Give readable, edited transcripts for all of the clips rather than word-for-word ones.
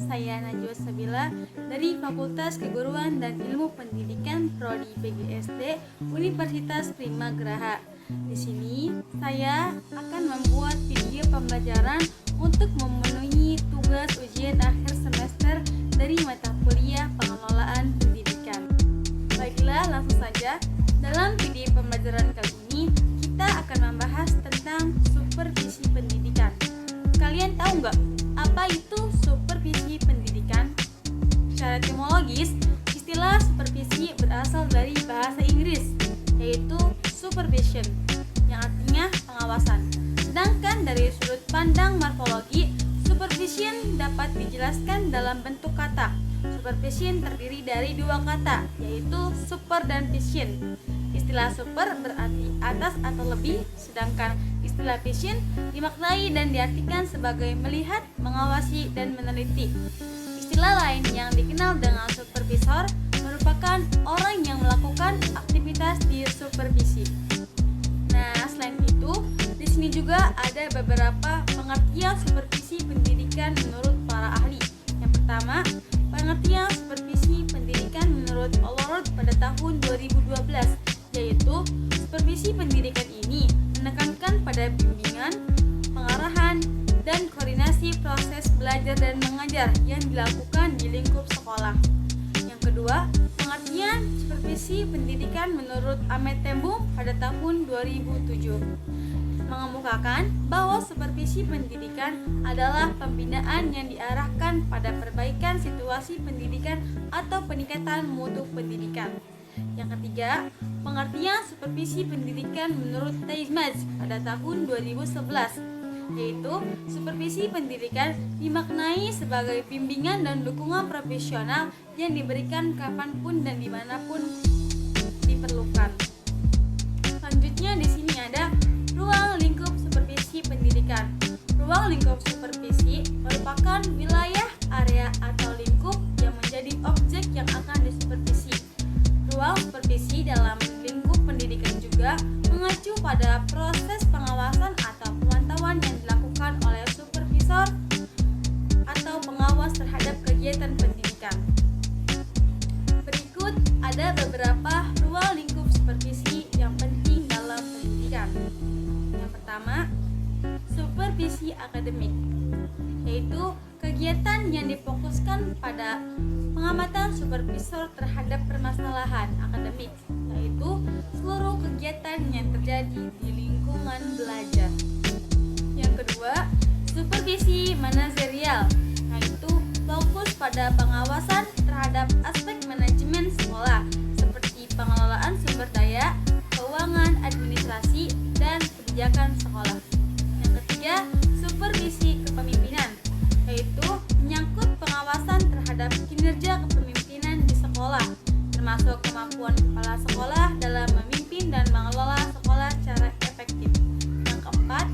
saya Najwa Sabila dari Fakultas Keguruan dan Ilmu Pendidikan Prodi PGSD Universitas Prima Graha. Di sini saya akan membuat video pembelajaran untuk memenuhi tugas ujian akhir semester dari mata kuliah Pengelolaan Pendidikan. Baiklah, langsung saja. Dalam video pembelajaran kali ini kita akan membahas tentang supervisi pendidikan. Kalian tahu nggak apa itu supervisi pendidikan? Secara etimologis, istilah supervisi berasal dari bahasa Inggris, yaitu supervision, yang artinya pengawasan. Sedangkan dari sudut pandang morfologi, supervision dapat dijelaskan dalam bentuk kata. Supervision terdiri dari dua kata, yaitu super dan vision. Istilah super berarti atas atau lebih, sedangkan istilah vision dimaknai dan diartikan sebagai melihat, mengawasi, dan meneliti. Istilah lain yang dikenal dengan supervisor merupakan orang yang melakukan aktivitas di supervisi. Nah, selain itu, di sini juga ada beberapa pengertian supervisi pendidikan menurut para ahli. Yang pertama, pengertian supervisi pendidikan menurut Allroad pada tahun 2012, yaitu supervisi pendidikan ini menekankan pada bimbingan, pengarahan, dan koordinasi proses belajar dan mengajar yang dilakukan di lingkup sekolah. Yang kedua, pengertian supervisi pendidikan menurut Ahmed Tembung pada tahun 2007 mengemukakan bahwa supervisi pendidikan adalah pembinaan yang diarahkan pada perbaikan situasi pendidikan atau peningkatan mutu pendidikan. Yang ketiga, pengertian supervisi pendidikan menurut Teismaz pada tahun 2011, yaitu supervisi pendidikan dimaknai sebagai bimbingan dan dukungan profesional yang diberikan kapanpun dan dimanapun diperlukan. Selanjutnya di sini ada ruang lingkup supervisi pendidikan. Ruang lingkup supervisi merupakan wilayah, area, atau lingkup yang menjadi objek yang akan disupervisi. Ruang supervisi dalam lingkup pendidikan juga mengacu pada proses pengawasan atau pemantauan yang dilakukan oleh supervisor atau pengawas terhadap kegiatan pendidikan. Berikut ada beberapa ruang lingkup supervisi yang penting dalam pendidikan. Yang pertama, supervisi akademik, yaitu kegiatan yang difokuskan pada pengamatan supervisor terhadap permasalahan akademik, yaitu seluruh kegiatan yang terjadi di lingkungan belajar. Yang kedua, supervisi manajerial, yaitu fokus pada pengawasan terhadap aspek manajemen sekolah seperti pengelolaan sumber daya, keuangan, administrasi, dan kebijakan sekolah. Yang ketiga, supervisi kepemimpinan, yaitu menyangkut pengawasan terhadap kinerja kepemimpinan di sekolah, termasuk kemampuan kepala sekolah dalam memimpin dan mengelola sekolah secara efektif. Yang keempat,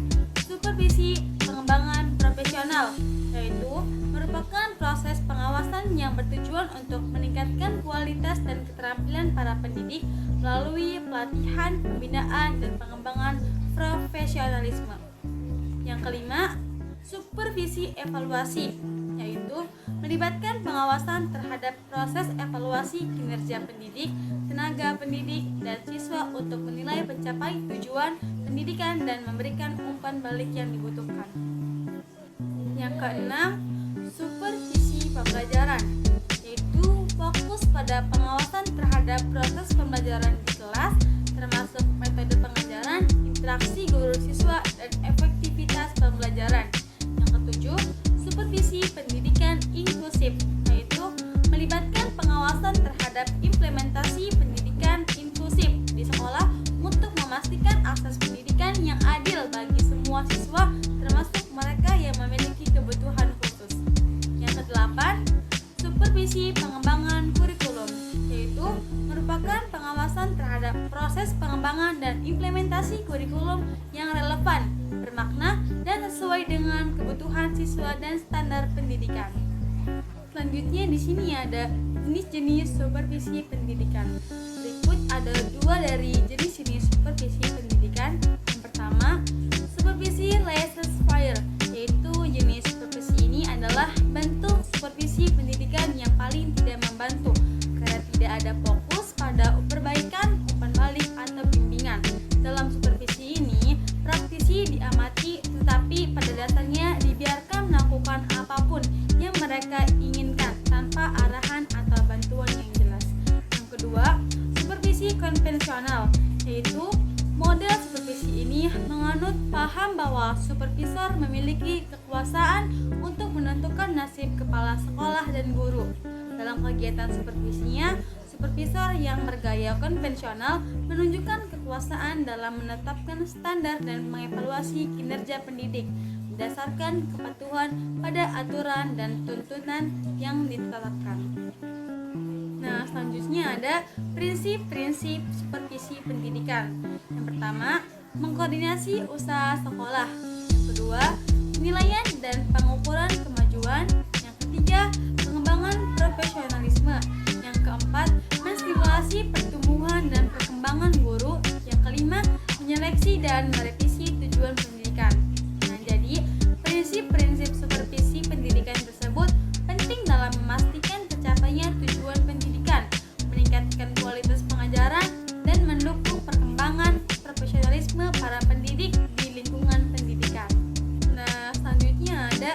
supervisi pengembangan profesional, yaitu merupakan proses pengawasan yang bertujuan untuk meningkatkan kualitas dan keterampilan para pendidik melalui pelatihan, pembinaan, dan pengembangan profesionalisme. Yang kelima, supervisi evaluasi, yaitu melibatkan pengawasan terhadap proses evaluasi kinerja pendidik, tenaga pendidik, dan siswa untuk menilai pencapai tujuan pendidikan dan memberikan umpan balik yang dibutuhkan. Yang keenam, supervisi pembelajaran, yaitu fokus pada pengawasan terhadap proses pembelajaran di kelas, termasuk metode pengajaran, interaksi guru siswa, dan efektivitas pembelajaran. Yang ketujuh, supervisi pendidikan inklusif, yaitu melibatkan pengawasan terhadap implementasi pendidikan inklusif di sekolah untuk memastikan akses pendidikan yang adil bagi semua siswa, termasuk mereka yang memiliki kebutuhan khusus. Yang kedelapan, supervisi pengembangan kurikulum, yaitu merupakan pengawasan terhadap proses pengembangan dan implementasi kurikulum yang relevan, bermakna, dan sesuai dengan kebutuhan siswa dan standar pendidikan. Selanjutnya di sini ada jenis-jenis supervisi pendidikan. Berikut ada dua dari jenis-jenis supervisi pendidikan. Yang pertama, supervisi laissez-faire, yaitu jenis supervisi ini adalah bentuk paham bahwa supervisor memiliki kekuasaan untuk menentukan nasib kepala sekolah dan guru. Dalam kegiatan supervisinya, supervisor yang bergaya konvensional menunjukkan kekuasaan dalam menetapkan standar dan mengevaluasi kinerja pendidik berdasarkan kepatuhan pada aturan dan tuntunan yang ditetapkan. Nah, selanjutnya ada prinsip-prinsip supervisi pendidikan. Yang pertama, mengkoordinasi usaha sekolah. Yang kedua, penilaian dan pengukuran kemajuan. Yang ketiga, pengembangan profesionalisme. Yang keempat, menstimulasi pertumbuhan dan perkembangan guru. Yang kelima, menyeleksi dan merevisi tujuan pendidikan. Nah, jadi prinsip-prinsip supervisi pendidikan tersebut penting dalam memastikan tercapainya tujuan pendidikan, meningkatkan kualitas pengajaran, dan mendukung perkembangan profesionalisme para pendidik di lingkungan pendidikan. Nah, selanjutnya ada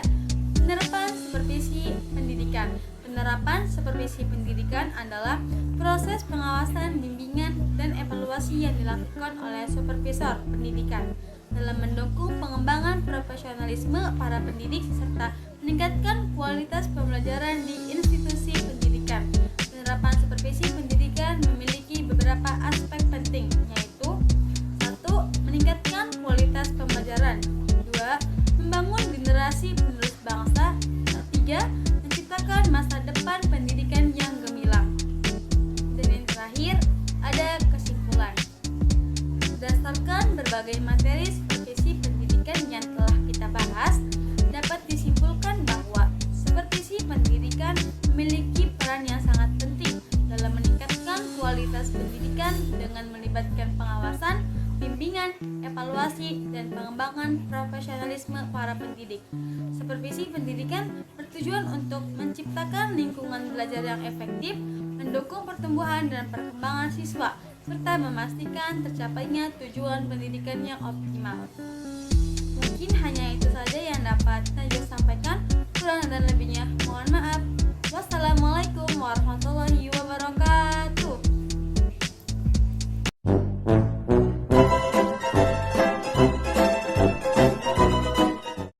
penerapan supervisi pendidikan. Penerapan supervisi pendidikan adalah proses pengawasan, bimbingan, dan evaluasi yang dilakukan oleh supervisor pendidikan dalam mendukung pengembangan profesionalisme para pendidik serta meningkatkan kualitas pembelajaran di institusi pendidikan. Penerapan supervisi pendidikan memiliki beberapa aspek penting, yaitu 1. Meningkatkan kualitas pembelajaran. 2. Membangun generasi penerus bangsa. 3. Menciptakan masa depan pendidikan yang gemilang. Dan yang terakhir, ada kesimpulan. Berdasarkan berbagai materi supervisi pendidikan yang telah kita bahas, dapat disimpulkan bahwa supervisi pendidikan memiliki peran yang sangat penting dalam meningkatkan kualitas pendidikan dengan melibatkan pengawasan, bimbingan, evaluasi, dan pengembangan profesionalisme para pendidik. Supervisi pendidikan bertujuan untuk menciptakan lingkungan belajar yang efektif, mendukung pertumbuhan dan perkembangan siswa, serta memastikan tercapainya tujuan pendidikan yang optimal. Mungkin hanya itu saja yang dapat saya sampaikan. Kurang dan lebihnya mohon maaf.